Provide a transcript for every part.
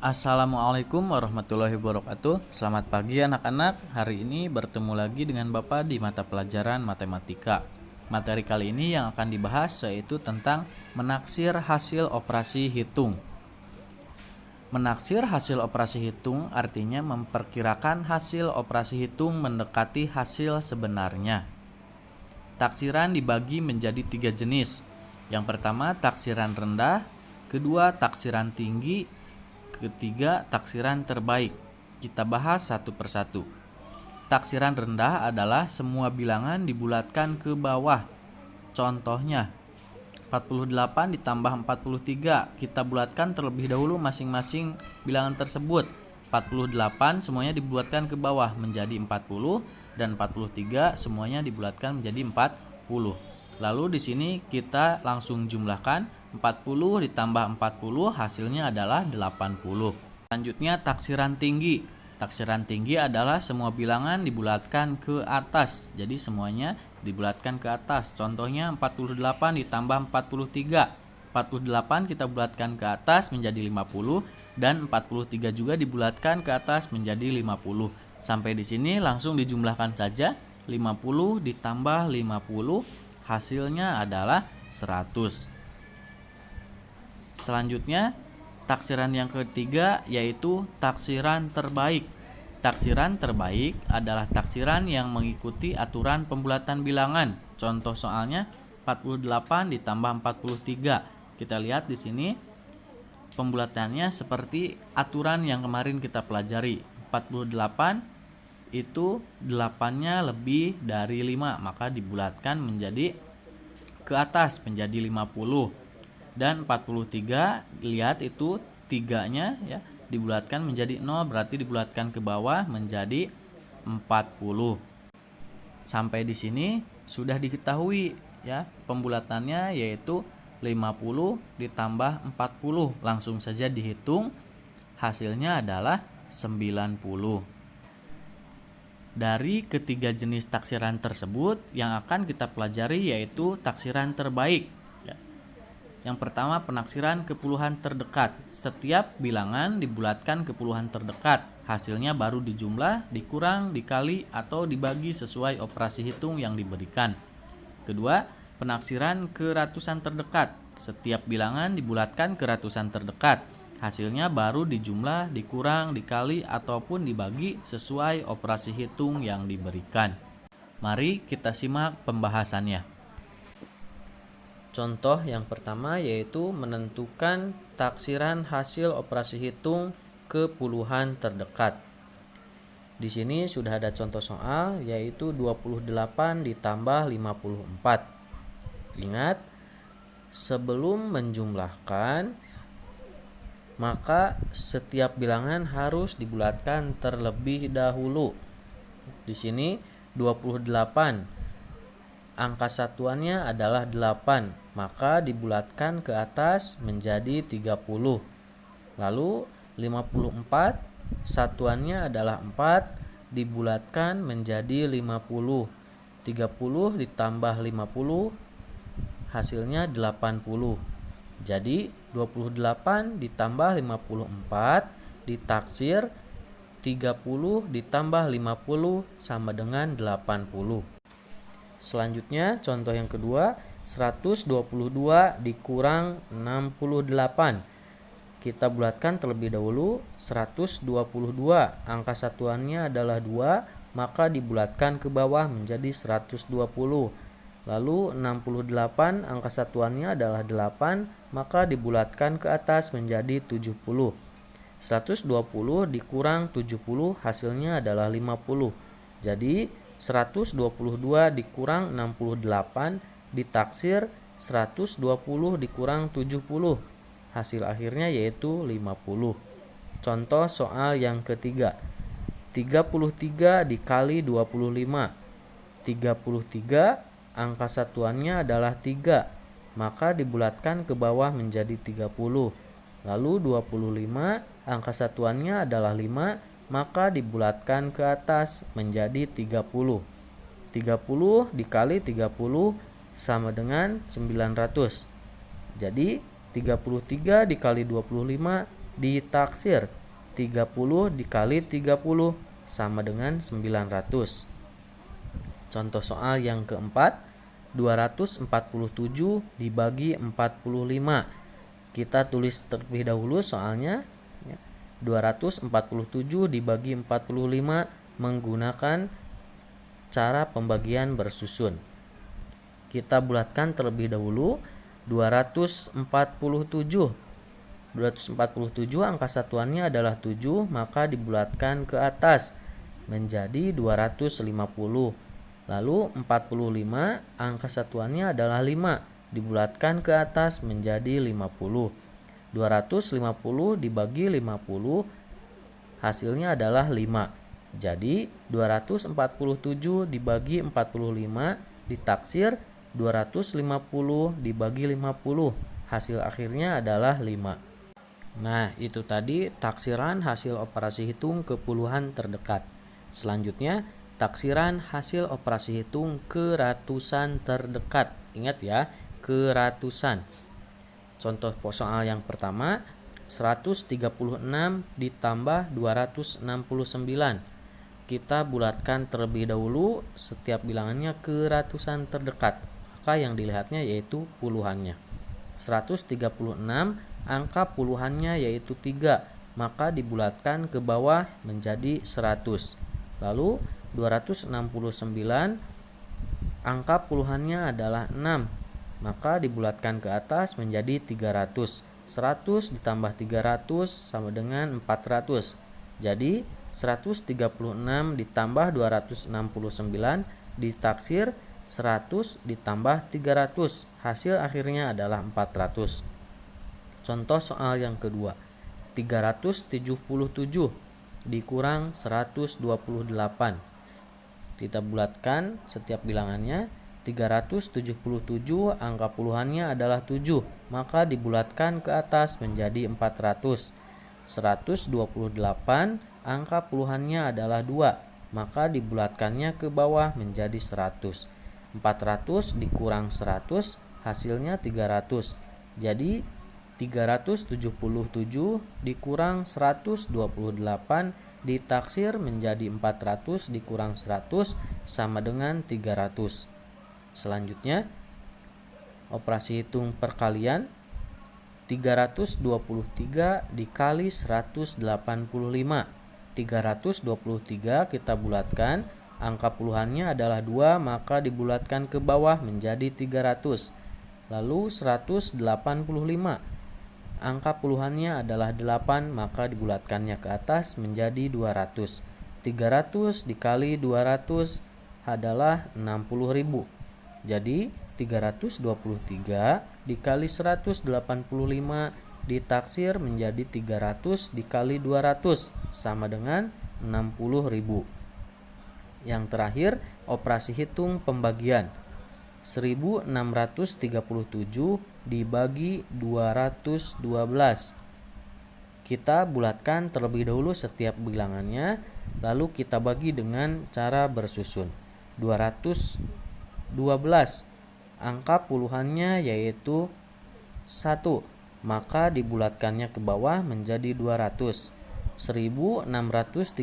Assalamualaikum warahmatullahi wabarakatuh. Selamat pagi anak-anak. Hari ini bertemu lagi dengan Bapak di mata pelajaran matematika. Materi kali ini yang akan dibahas yaitu tentang menaksir hasil operasi hitung. Menaksir hasil operasi hitung artinya memperkirakan hasil operasi hitung mendekati hasil sebenarnya. Taksiran dibagi menjadi 3 jenis. Yang pertama taksiran rendah, kedua taksiran tinggi, ketiga, taksiran terbaik. Kita bahas satu persatu. Taksiran rendah adalah semua bilangan dibulatkan ke bawah. Contohnya, 48 ditambah 43. Kita bulatkan terlebih dahulu masing-masing bilangan tersebut. 48 semuanya dibulatkan ke bawah menjadi 40 dan 43 semuanya dibulatkan menjadi 40. Lalu di sini kita langsung jumlahkan. 40 ditambah 40 hasilnya adalah 80. Selanjutnya taksiran tinggi. Taksiran tinggi adalah semua bilangan dibulatkan ke atas. Jadi semuanya dibulatkan ke atas. Contohnya 48 ditambah 43. 48 kita bulatkan ke atas menjadi 50 dan 43 juga dibulatkan ke atas menjadi 50. Sampai di sini langsung dijumlahkan saja. 50 ditambah 50 hasilnya adalah 100. Selanjutnya, taksiran yang ketiga yaitu taksiran terbaik. Taksiran terbaik adalah taksiran yang mengikuti aturan pembulatan bilangan. Contoh soalnya 48 ditambah 43. Kita lihat di sini pembulatannya seperti aturan yang kemarin kita pelajari. 48 itu 8-nya lebih dari 5, maka dibulatkan menjadi ke atas menjadi 50. Dan 43 lihat itu 3-nya ya dibulatkan menjadi 0, berarti dibulatkan ke bawah menjadi 40. Sampai di sini sudah diketahui ya pembulatannya yaitu 50 ditambah 40. Langsung saja dihitung, hasilnya adalah 90. Dari ketiga jenis taksiran tersebut yang akan kita pelajari yaitu taksiran terbaik. Yang pertama penaksiran ke puluhan terdekat. Setiap bilangan dibulatkan ke puluhan terdekat. Hasilnya baru dijumlah, dikurang, dikali, atau dibagi sesuai operasi hitung yang diberikan. Kedua, penaksiran ke ratusan terdekat. Setiap bilangan dibulatkan ke ratusan terdekat. Hasilnya baru dijumlah, dikurang, dikali, ataupun dibagi sesuai operasi hitung yang diberikan. Mari kita simak pembahasannya. Contoh yang pertama yaitu menentukan taksiran hasil operasi hitung ke puluhan terdekat. Di sini sudah ada contoh soal yaitu 28 ditambah 54. Ingat, sebelum menjumlahkan maka setiap bilangan harus dibulatkan terlebih dahulu. Di sini 28 angka satuannya adalah 8, maka dibulatkan ke atas menjadi 30. Lalu 54 satuannya adalah 4, dibulatkan menjadi 50. 30 ditambah 50 hasilnya 80. Jadi 28 ditambah 54 ditaksir 30 ditambah 50 sama dengan 80. Selanjutnya contoh yang kedua 122 dikurang 68. Kita bulatkan terlebih dahulu 122 angka satuannya adalah 2, maka dibulatkan ke bawah menjadi 120. Lalu 68 angka satuannya adalah 8, maka dibulatkan ke atas menjadi 70. 120 dikurang 70 hasilnya adalah 50. Jadi 122 dikurang 68 ditaksir 120 dikurang 70. Hasil akhirnya yaitu 50. Contoh soal yang ketiga. 33 dikali 25. 33 angka satuannya adalah 3, maka dibulatkan ke bawah menjadi 30. Lalu 25 angka satuannya adalah 5, maka dibulatkan ke atas menjadi 30. 30 dikali 30 sama dengan 900. Jadi 33 dikali 25 ditaksir 30 dikali 30 sama dengan 900. Contoh soal yang keempat, 247 dibagi 45. Kita tulis terlebih dahulu soalnya. 247 dibagi 45 menggunakan cara pembagian bersusun. Kita bulatkan terlebih dahulu. 247 angka satuannya adalah 7, maka dibulatkan ke atas menjadi 250. Lalu 45 angka satuannya adalah 5, dibulatkan ke atas menjadi 50. 250 dibagi 50 hasilnya adalah 5. Jadi 247 dibagi 45 ditaksir 250 dibagi 50. Hasil akhirnya adalah 5. Nah, itu tadi taksiran hasil operasi hitung ke puluhan terdekat. Selanjutnya, taksiran hasil operasi hitung ke ratusan terdekat. Ingat ya, ke ratusan. Contoh soal yang pertama, 136 ditambah 269. Kita bulatkan terlebih dahulu setiap bilangannya ke ratusan terdekat. Maka yang dilihatnya yaitu puluhannya. 136 angka puluhannya yaitu 3, maka dibulatkan ke bawah menjadi 100. Lalu 269 angka puluhannya adalah 6, maka dibulatkan ke atas menjadi 300. 100 ditambah 300 sama dengan 400. Jadi 136 ditambah 269 ditaksir 100 ditambah 300. Hasil akhirnya adalah 400. Contoh soal yang kedua, 377 dikurang 128. Kita bulatkan setiap bilangannya. 377 angka puluhannya adalah 7, maka dibulatkan ke atas menjadi 400. 128 angka puluhannya adalah 2, maka dibulatkannya ke bawah menjadi 100. 400 dikurang 100 hasilnya 300. Jadi 377 dikurang 128 ditaksir menjadi 400 dikurang 100 sama dengan 300. Selanjutnya, operasi hitung perkalian. 323 dikali 185. 323 kita bulatkan, angka puluhannya adalah 2, maka dibulatkan ke bawah menjadi 300. Lalu 185, angka puluhannya adalah 8, maka dibulatkannya ke atas menjadi 200. 300 dikali 200 adalah 60.000. Jadi 323 dikali 185 ditaksir menjadi 300 dikali 200 sama dengan 60.000. Yang terakhir, operasi hitung pembagian. 1637 dibagi 212. Kita bulatkan terlebih dahulu setiap bilangannya, lalu kita bagi dengan cara bersusun. 212 angka puluhannya yaitu 1, maka dibulatkannya ke bawah menjadi 200. 1637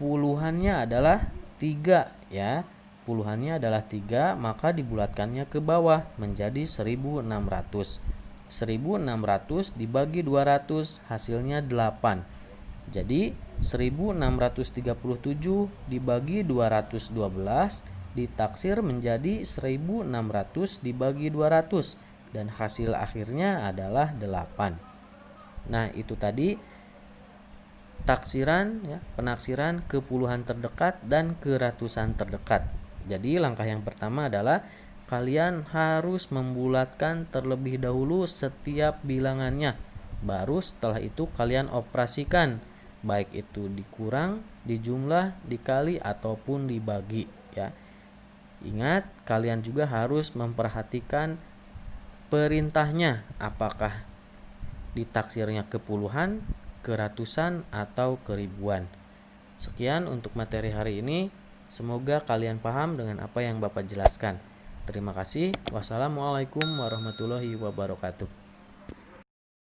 puluhannya adalah 3 ya. Puluhannya adalah 3, maka dibulatkannya ke bawah menjadi 1600. 1600 dibagi 200 hasilnya 8. Jadi 1637 dibagi 212 ditaksir menjadi 1600 dibagi 200 dan hasil akhirnya adalah 8. Nah, itu tadi taksiran ya, penaksiran ke puluhan terdekat dan ke ratusan terdekat. Jadi langkah yang pertama adalah kalian harus membulatkan terlebih dahulu setiap bilangannya. Baru setelah itu kalian operasikan, baik itu dikurang, dijumlah, dikali ataupun dibagi ya. Ingat, kalian juga harus memperhatikan perintahnya, apakah ditaksirnya ke puluhan, ke ratusan atau ke ribuan. Sekian untuk materi hari ini. Semoga kalian paham dengan apa yang Bapak jelaskan. Terima kasih. Wassalamualaikum warahmatullahi wabarakatuh.